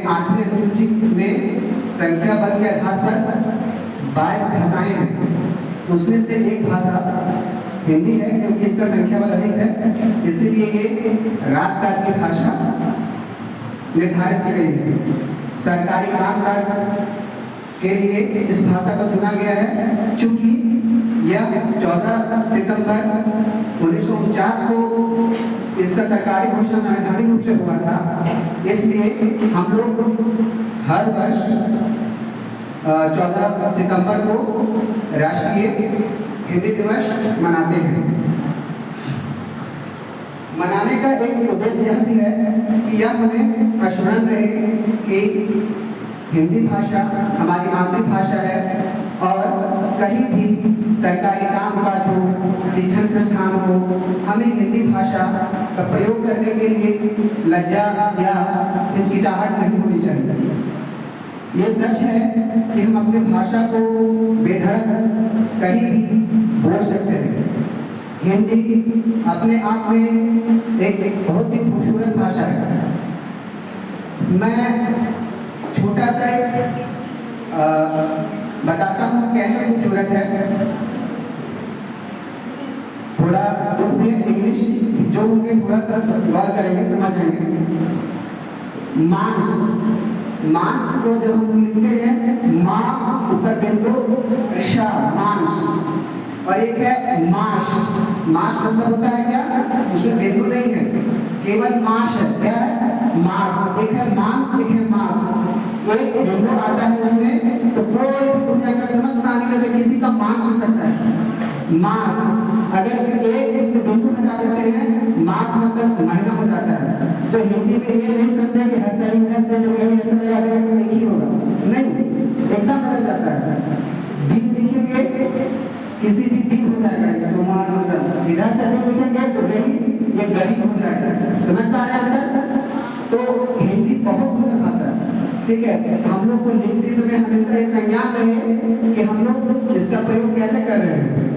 8वीं अनुसूची में संख्या बल के आधार पर 22 भाषाएं हैं, उसमें से एक भाषा हिंदी है क्योंकि इसका संख्या बल अधिक है, इसीलिए ये राजकाज की भाषा निर्धारित की गई है। सरकारी कामकाज के लिए इस भाषा को चुना गया है। चूंकि यह 14 सितंबर 1949 को इसका सरकारी घोषणा संवैधानिक रूप से हुआ था, इसलिए हम लोग हर वर्ष 14 सितंबर को राष्ट्रीय हिंदी दिवस मनाते हैं। मनाने का एक उद्देश्य यह भी है कि यह हमें स्मरण रहे कि हिंदी भाषा हमारी मातृभाषा है और कहीं भी सरकारी कामकाज हो, शिक्षण संस्थान हो, हमें हिंदी भाषा का प्रयोग करने के लिए लज्जा या हिचकिचाहट नहीं होनी चाहिए। ये सच है कि हम अपनी भाषा को बेधड़क कहीं भी बोल सकते हैं। हिंदी अपने आप में एक बहुत ही खूबसूरत भाषा है। मैं छोटा सा बताता हूँ कैसे खूबसूरत है। थोड़ा इंग्लिश जो होंगे थोड़ा सा गौर करेंगे, समझेंगे। मांस को जब हम लिखते हैं, माँ ऊपर बिंदु शा, मांस, और एक है माश। माश मतलब होता है क्या, उसमें बिंदु नहीं है, केवल माश है। क्या है? मांस। एक है मांस, एक है मांस। एक बिंदु आता है उसमें तो पूरी दुनिया का समस्त प्राणी में से किसी का मांस हो सकता है, मांस। अगर एक इसमें बिंदु हटा देते हैं, मांस मतलब महंगा हो जाता है। तो हिंदी में ये नहीं समझे कि ऐसा ही ऐसे ऐसा लगा देगा तो एक ही होगा, नहीं, एकदम बदल जाता है। दिन लिखेंगे किसी भी दिन हो जाएगा, सोमवार मतलब इधर से दिन लिखेंगे तो गरीब, ये गरीब हो जाएगा। समझ पा रहे हैं? तो हिंदी बहुत सुंदर भाषा है, ठीक है। हम लोग को लिखते समय हमेशा ये संज्ञान रहे कि हम लोग इसका प्रयोग कैसे कर रहे हैं।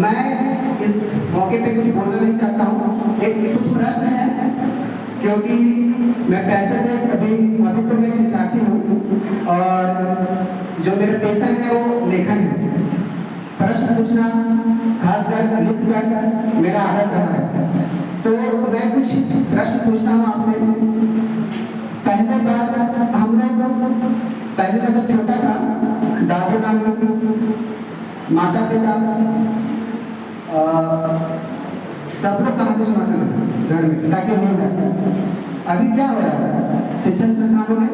मैं इस मौके पे कुछ बोलना नहीं चाहता हूँ। एक कुछ प्रश्न है, क्योंकि मैं पैसे से अभी तो मैं शिक्षार्थी हूँ और जो मेरा पेशा है वो लेखन है। प्रश्न पूछना खासकर लिखकर मेरा आदत रहा है, तो मैं कुछ प्रश्न पूछता हूँ आपसे। पहले बार हम लोग पहले मैं जब छोटा था, दादा दादी, माता पिता सब लोग कहानी सुनाते थे घर में ताकि नींद आए। अभी क्या हो रहा है, शिक्षण संस्थानों में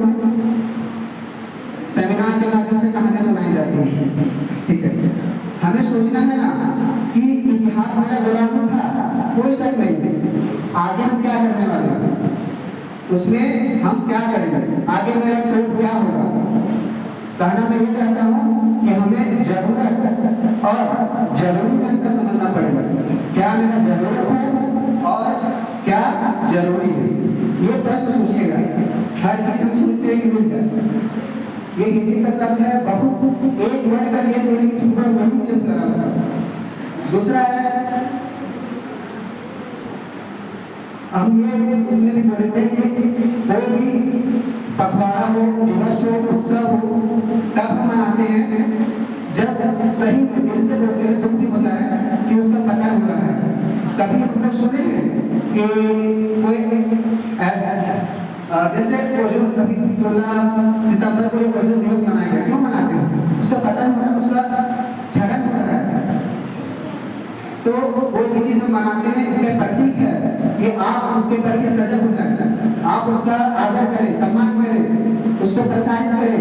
सेमिनार के माध्यम से कहानियां सुनाई जाती हैं, ठीक है। हमें सोचना है ना कि इतिहास मेरा गुलाम था, कोई शक नहीं। आगे हम क्या करने वाले हैं, उसमें हम क्या करेंगे, आगे मेरा सोच क्या होगा। कहना मैं ये चाहता हूँ कि हमें जरूरत और जरूरी में अंतर समझना पड़ेगा। क्या मेरा जरूरत है और क्या जरूरी है, ये प्रश्न सोचिएगा। हर चीज हम सोचते हैं कि मिल जाए। ये हिंदी का शब्द है बहुत, एक वर्ड का चेंज होने की सुपर वही चेंज करा उसका। दूसरा है, हम ये उसमें भी बोलते हैं कि कोई भी पखवाड़ा हो, दिवस हो, उत्सव हो, तब हम मनाते हैं जब सही में दिल से बोलते हैं। दुख भी होता है कि उसका पता हो रहा है। कभी हम लोग सुने हैं कि कोई ऐसा जैसे कभी 16 सितंबर को पोषण दिवस मनाया गया, क्यों मनाते हैं, उसका पता हो रहा है, उसका क्षरण हो रहा है। तो कोई भी चीज हम मनाते हैं, इसका प्रतीक है कि आप उसके प्रति सजग हो जाए, आप उसका आदर करें, सम्मान करें, उसको प्रसारित करें।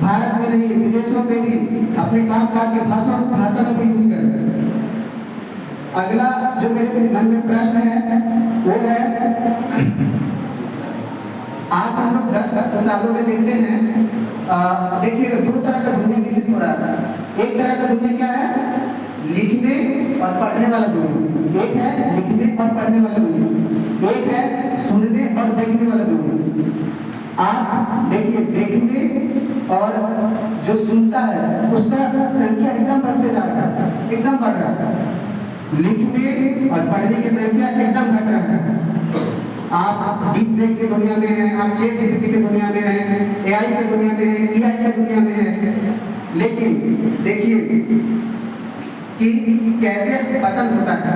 भारत में नहीं, विदेशों में भी अपने कामकाज के भाषा में भी यूज करें। अगला जो मेरे मन में प्रश्न है वो है, आज हम लोग 10 सालों में देखते हैं, देखिए दो तरह का दुनिया विकसित हो रहा है। एक तरह का दुनिया क्या है, लिखने और पढ़ने वाला दुनिया। एक है लिखने और पढ़ने वाला दुनिया, एक है सुनने और देखने वाला दुनिया। आप देखिए, देखने और जो सुनता है उसका संख्या एकदम बढ़ते जा रहा है, एकदम बढ़ रहा है। लिखने और पढ़ने की संख्या एकदम घट रहा है। आप डीप फेक की दुनिया में हैं, आप चैट जीपीटी की दुनिया में हैं, एआई की दुनिया में हैं, ईआई की दुनिया में हैं। लेकिन देखिए कि कैसे पतन होता है।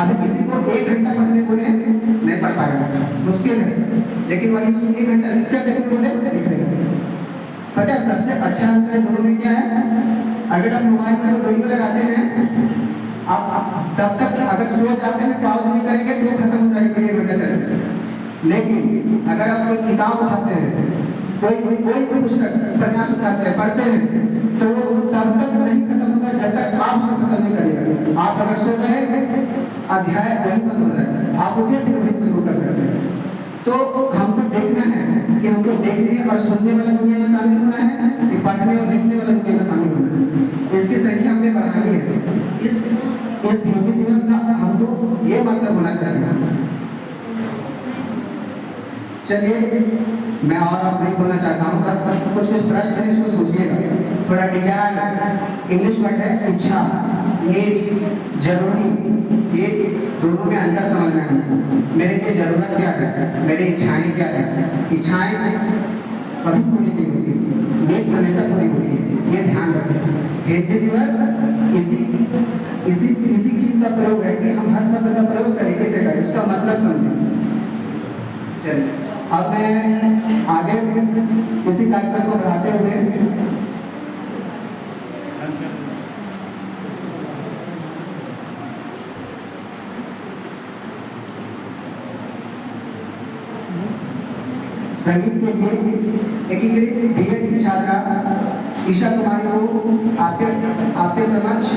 अभी किसी को 1 घंटा पढ़ने बोले नहीं पढ़ पाएगा, मुश्किल है। लेकिन वही उसको 1 घंटा लेक्चर देखने बोले लिख लेगा। पता है सबसे अच्छा अंतर दोनों में क्या है? अगर आप मोबाइल में वीडियो लगाते हैं, आप तब तक अगर सो जाते हैं पॉज नहीं करेंगे तो खत्म हो जाएगा, 1 घंटा चलेगा। लेकिन अगर आप कोई किताब उठाते हैं, कोई से पुस्तक प्रकाश उठाते हैं, पढ़ते हैं, तो वो तब तक नहीं खत्म होगा जब तक आप उसको खत्म नहीं करिएगा। आप अगर सो गए, अध्याय वही बंद हो जाएगा, आप उठे फिर वही शुरू कर सकते हैं। तो हमको देखना है कि हमको देखने और सुनने वाला दुनिया में शामिल होना है कि पढ़ने और लिखने वाला दुनिया में शामिल होना है। इसकी संख्या हमें बढ़ानी है। इस हिंदी दिवस का हमको ये मतलब होना चाहिए। चलिए मैं और नहीं बोलना चाहता हूँ, बस कुछ प्रश्न है, इसको सोचिएगा थोड़ा। डिजायर इंग्लिश वर्ड है, इच्छा, नीड्स, जरूरी, ये दोनों में अंतर समझना है। मेरे लिए जरूरत क्या है, मेरी इच्छाएं क्या है। इच्छाएं कभी पूरी नहीं होती, नीड्स हमेशा पूरी होती है, ये ध्यान रखें। हिंदी दिवस इसी चीज का प्रयोग है कि हम हर शब्द का प्रयोग तरीके से करें, उसका मतलब समझें। चलिए अब मैं आगे इसी कार्यक्रम को बढ़ाते हुए संगीत के लिए एकीकृत बीएड की छात्रा ईशा कुमारी को आपके समक्ष